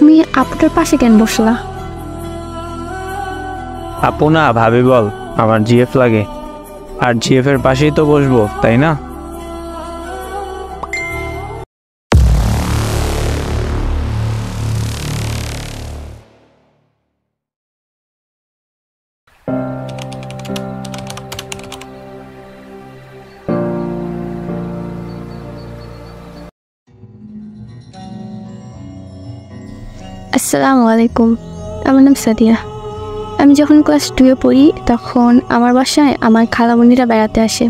তুমি আপুটার পাশে কেন বসলা? আপু না ভাবি বল, আমার জিএফ লাগে, আর জিএফ এর পাশেই তো বসবো, তাই না? আসসালামু আলাইকুম, আমার নাম সাদিয়া। আমি যখন ক্লাস 2-এ পড়ি তখন আমার বাসায় আমার খালামণিরা বেড়াতে আসে।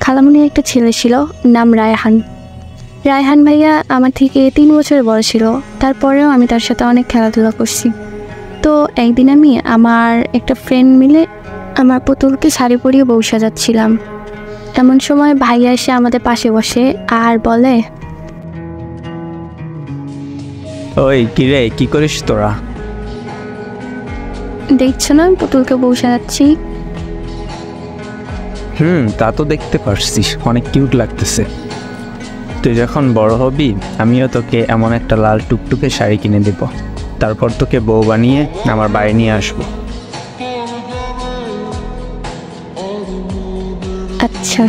খালামণির একটা ছেলে ছিল, নাম রায়হান। রায়হান ভাইয়া আমার থেকে 3 বছরের বড় ছিল, তারপরেও আমি তার সাথে অনেক খেলাধুলা করছি। তো একদিন আমি আমার একটা ফ্রেন্ড মিলে আমার পুতুলকে শাড়ি পরিয়ে বউ সাজাচ্ছিলাম। এমন সময় ভাইয়া এসে আমাদের পাশে বসে আর বলে, ওই কিরে, কি করিস তোরা? দেখছো না পুতুলকে বউ সাজাচ্ছি? তা তো দেখতে পারছিস, অনেক কিউট লাগতেছে। তুই যখন বড় হবি আমিও তোকে এমন একটা লাল টুকটুকে শাড়ি কিনে দেব, তারপর তোকে বউ বানিয়ে আমার বাড়ি নিয়ে আসবো। আচ্ছা।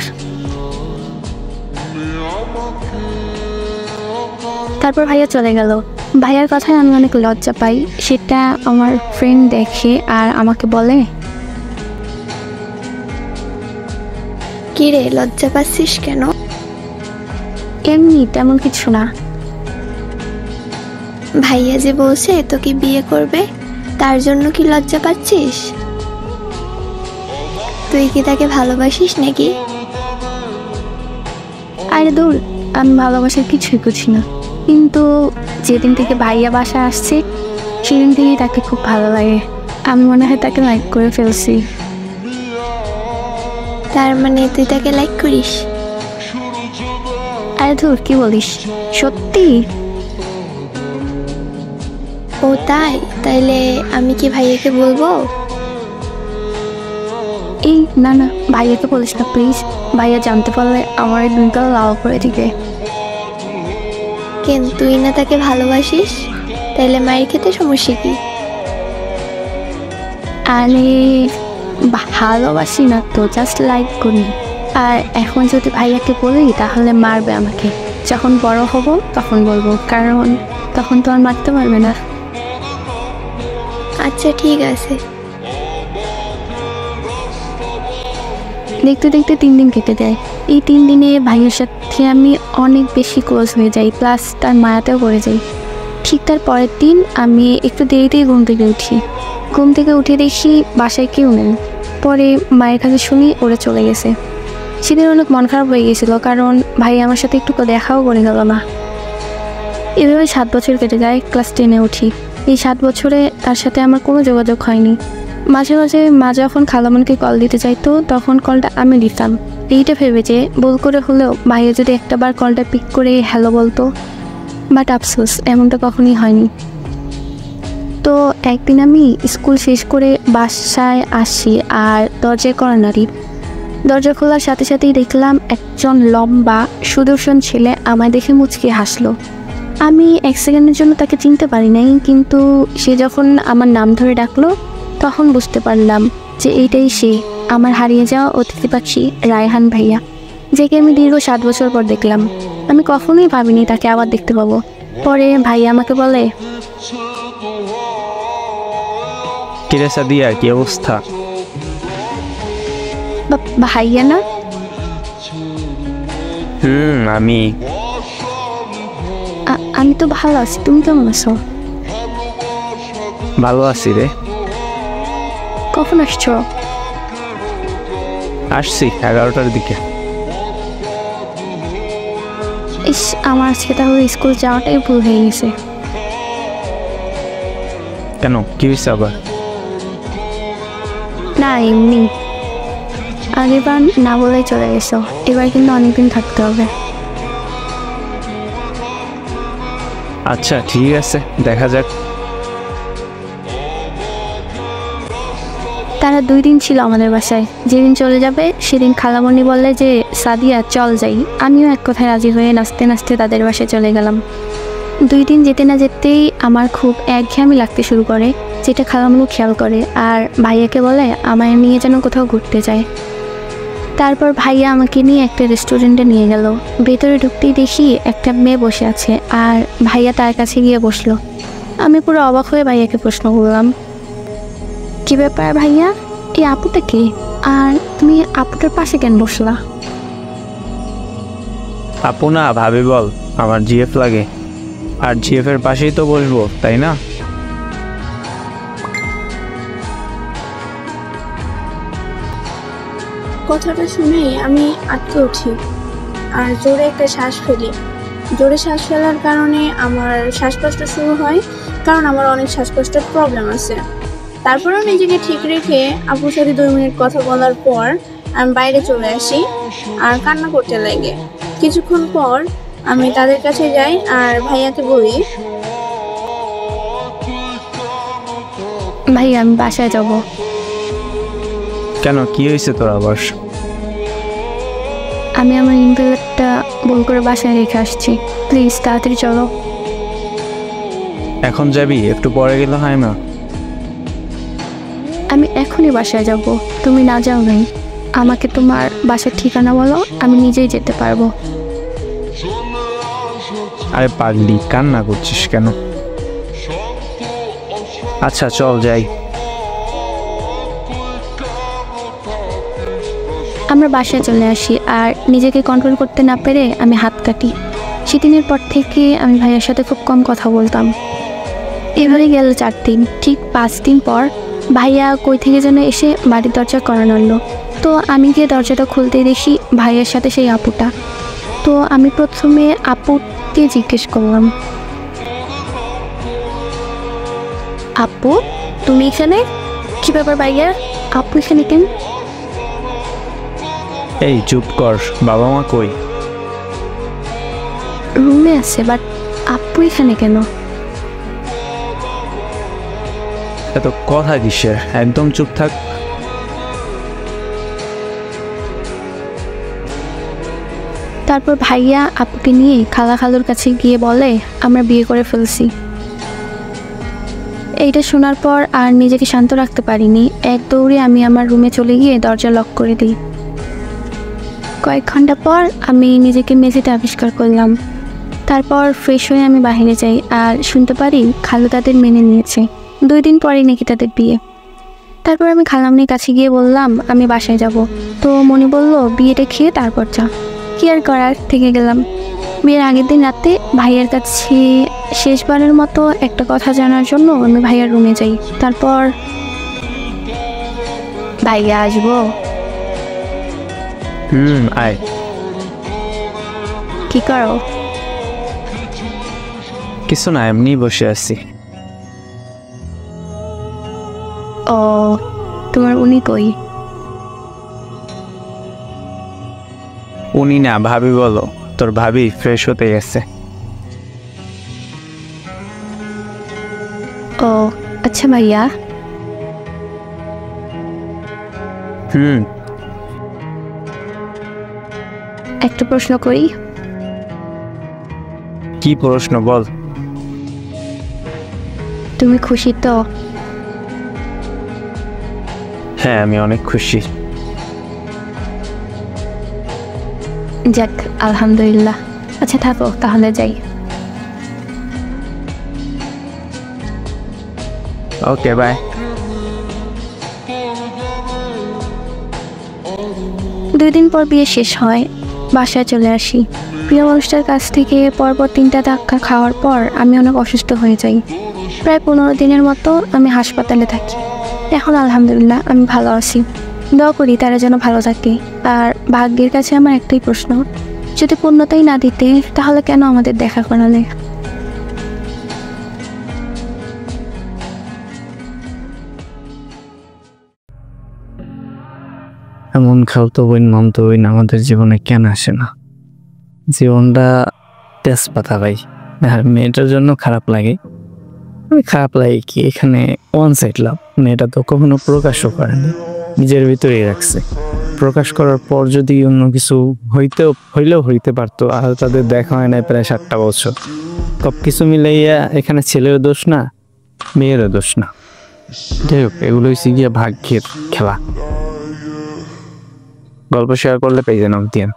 তারপর ভাইয়া চলে গেল। ভাইয়ার কথায় আমি অনেক লজ্জা পাই। সেটা আমার ফ্রেন্ড দেখে আর আমাকে বলে, কি রে, লজ্জা পাচ্ছিস কেন? এমনি, তেমন কিছু না। ভাইয়া যে বলছে তোকে বিয়ে করবে, তার জন্য কি লজ্জা পাচ্ছিস? তুই কি তাকে ভালোবাসিস নাকি? আরে দূর, আমি ভালোবাসার কিছুই বুঝি না। কিন্তু যেদিন থেকে ভাইয়া বাসা আসছে সেদিন থেকেই তাকে খুব ভালো লাগে। আমি মনে হয় তাকে লাইক করে ফেলছি। তার মানে তুই তাকে লাইক করিস? আরে ধুর, কি বলিস, সত্যি? ও তাই? তাইলে আমি কি ভাইয়াকে বলবো? এই না না, ভাইয়াকে বলিস না প্লিজ। ভাইয়া জানতে পারলে আমার এই 2 গাল লাল করে দিবে। কেন, তুই না তাকে ভালোবাসিস? তাইলে মায়ের খেতে সমস্যা কি? আরে ভালোবাসি না তো, জাস্ট লাইক করি। আর এখন যদি ভাইয়াকে বলি তাহলে মারবে আমাকে। যখন বড় হব তখন বলবো, কারণ তখন তো আর মারতে পারবে না। আচ্ছা ঠিক আছে। দেখতে দেখতে 3 দিন কেটে যায়। এই 3 দিনে ভাইয়ের সাথে আমি অনেক বেশি ক্লোজ হয়ে যাই, প্লাস তার মায়াতেও পড়ে যাই। ঠিক তার পরের দিন আমি একটু দেরিতেই ঘুম থেকে উঠি। ঘুম থেকে উঠে দেখি বাসায় কেউ নেই। পরে মায়ের কাছে শুনি ওরা চলে গেছে। সেদিন অনেক মন খারাপ হয়ে গেছিলো, কারণ ভাই আমার সাথে একটু দেখাও করে গেল না। এভাবে 7 বছর কেটে যায়। ক্লাস 10-এ উঠি। এই 7 বছরে তার সাথে আমার কোনো যোগাযোগ হয়নি। মাঝে মাঝে মা যখন খালামণিকে কল দিতে চাইতো তখন কলটা আমি দিতাম, এইটা ভেবে যে ভুল করে হলেও ভাইয়া যদি একটাবার কলটা পিক করে হ্যালো বলতো। বাট আফসোস, এমনটা কখনই হয়নি। তো একদিন আমি স্কুল শেষ করে বাসায় আসি আর দরজায় কড়া নাড়ি। দরজা খোলার সাথে সাথেই দেখলাম একজন লম্বা সুদর্শন ছেলে আমায় দেখে মুচকি হাসলো। আমি 1 সেকেন্ডের জন্য তাকে চিনতে পারি নাই, কিন্তু সে যখন আমার নাম ধরে ডাকলো তখন বুঝতে পারলাম যে এইটাই সে, আমার হারিয়ে যাওয়া অতিথি পাখি রায়হান ভাইয়া, যাকে আমি দীর্ঘ 7 বছর পর দেখলাম। আমি কখনোই ভাবিনি তাকে আবার দেখতে পাবো। পরে ভাইয়া আমাকে বলে, কিরে সাদিয়া, কি অবস্থা? ভাইয়া না? আমি তো ভালো আছি, তুমি কেমন আছো? ভালো আছি রে। কখন আসছো? আসছি 11টার দিকে। ইস, আমার আজকে তাহলে স্কুল যাওয়াটাই ভুল হয়ে গেছে। কেন, কি হয়েছে আবার? না এমনি, আগেরবার না বলেই চলে গেছো, এবার কিন্তু অনেকদিন থাকতে হবে। আচ্ছা ঠিক আছে, দেখা যাক। তারা 2 দিন ছিল আমাদের বাসায়। যেদিন চলে যাবে সেদিন খালামণি বললে যে সাদিয়া চল যাই। আমিও এক কথায় রাজি হয়ে নাচতে নাচতে তাদের বাসায় চলে গেলাম। 2 দিন যেতে না যেতেই আমার খুব একঘেয়েমি লাগতে শুরু করে, যেটা খালামণি খেয়াল করে আর ভাইয়াকে বলে আমায় নিয়ে যেন কোথাও ঘুরতে যায়। তারপর ভাইয়া আমাকে নিয়ে একটা রেস্টুরেন্টে নিয়ে গেল। ভেতরে ঢুকতেই দেখি একটা মেয়ে বসে আছে আর ভাইয়া তার কাছে গিয়ে বসলো। আমি পুরো অবাক হয়ে ভাইয়াকে প্রশ্ন করলাম, কী ব্যাপার ভাইয়া, এই আপুটা কে? আর তুমি আপুটার পাশে কেন বসলা? আপু না ভাবি বল, আমার জিএফ লাগে, আর জিএফ এর পাশেই তো বসবো, তাই না? কথাটা শুনেই আমি আটকে উঠি আর জোরে একটা শ্বাস ফেলি। জোরে শ্বাস ফেলার কারণে আমার শ্বাসকষ্ট শুরু হয়, কারণ আমার অনেক শ্বাসকষ্টের প্রবলেম আছে। তারপরেও নিজেকে ঠিক রেখে আপুর সাথে 2 মিনিট কথা বলার পর আমি বাইরে চলে আসি আর কান্না করতে লাগে। কিছুক্ষণ পর আমি তাদের কাছে যাই আর ভাইয়াকে বলি, ভাইয়া আমি বাসায় যাব। কেন, কি হয়েছে তোর আবার? আমি আমার ইনহেলারটা ভুল করে বাসায় রেখে আসছি, প্লিজ তাড়াতাড়ি চলো। এখন যাবি? একটু পরে গেলে হয় না? আমি এখনই বাসায় যাব, তুমি না যাও নাই। আমাকে তোমার বাসার ঠিকানা বলো, আমি নিজেই যেতে পারবো। আরে পাগলি, কান্না করছিস কেন? আচ্ছা চল যাই। আমরা বাসায় চলে আসি আর নিজেকে কন্ট্রোল করতে না পেরে আমি হাত কাটি। সেদিনের পর থেকে আমি ভাইয়ের সাথে খুব কম কথা বলতাম। এভাবে গেল 4 দিন। ঠিক 5 দিন পর ভাইয়া কই থেকে যেন এসে বাড়ির দরজা কড়া নাড়ল। তো আমি গিয়ে দরজাটা খুলতেই দেখি ভাইয়ের সাথে সেই আপুটা। তো আমি প্রথমে আপুকে জিজ্ঞেস করলাম, আপু তুমি এখানে? কী ব্যাপার ভাইয়া, আপু এখানে কেন? এই চুপ কর, বাবা মা কই? রুমে আছে, বাট আপু এখানে কেন? এত কথা কিসের, একদম চুপ থাক। তারপর ভাইয়া আপুকে নিয়ে খালার কাছে গিয়ে বলে আমরা বিয়ে করে ফেলছি। এইটা শোনার পর আর নিজেকে শান্ত রাখতে পারিনি। এক দৌড়ে আমি আমার রুমে চলে গিয়ে দরজা লক করে দিই। কয়েক ঘন্টা পর আমি নিজেকে মেঝেতে আবিষ্কার করলাম। তারপর ফ্রেশ হয়ে আমি বাইরে যাই আর শুনতে পারি খালু তাদের মেনে নিয়েছে। 2 দিন পরেই নাকি তাদের বিয়ে। তারপর আমি খালামনির কাছে গিয়ে বললাম আমি বাসায় যাব। তো মনি বলল বিয়েটা খেয়ে তারপর যা। কি আর করার, থেকে গেলাম। বিয়ের আগের দিন রাতে ভাইয়ের কাছে শেষবারের মতো একটা কথা জানার জন্য আমি ভাইয়ার রুমে যাই। তারপর ভাইয়া আসবো? আয়। কি করো? কিছু না, এমনি বসে আছি। ও, তোমার উনি কই? উনি না, ভাবি বলো। তোর ভাবি ফ্রেশ হতে গেছে। ও আচ্ছা ভাইয়া। একটা প্রশ্ন করি? কি প্রশ্ন বল। তুমি খুশি তো? হ্যাঁ, আমি অনেক খুশি। যাক আলহামদুলিল্লাহ। আচ্ছা থাকো তাহলে যাই। Okay bye. 2 দিন পর বিয়ে শেষ হয়, বাসায় চলে আসি। প্রিয় মানুষটার কাছ থেকে পরপর 3টা ধাক্কা খাওয়ার পর আমি অনেক অসুস্থ হয়ে যাই। প্রায় 15 দিনের মতো আমি হাসপাতালে থাকি। এখন আলহামদুলিল্লাহ আমি ভালো আছি। দোয়া করি তারা যেন ভালো থাকে। আর ভাগ্যের কাছে আমার একটাই প্রশ্ন, যদি পূর্ণতাই না দিতে তাহলে কেন আমাদের দেখা করালে? এমন খালতো বোন মামতো বোন আমাদের জীবনে কেন আসে না? জীবনটা তেজপাতা ভাই। আর মেয়েটার জন্য খারাপ লাগে। খারাপ লাগে কি, এখানে ওয়ান সাইড লাভ। মেয়েটা তো কখনো প্রকাশও করেনি, নিজের ভিতরেই রাখছে। প্রকাশ করার পর যদি অন্য কিছু হইলেও হইতে পারতো, আর তাদের দেখা হয় না প্রায় 7টা বছর। সব কিছু মিলাইয়া এখানে ছেলের দোষ না, মেয়েরও দোষ না। যাই হোক, এগুলো হচ্ছে গিয়ে ভাগ্যের খেলা। গল্প শেয়ার করলে পেয়ে যান অবধিয়ান।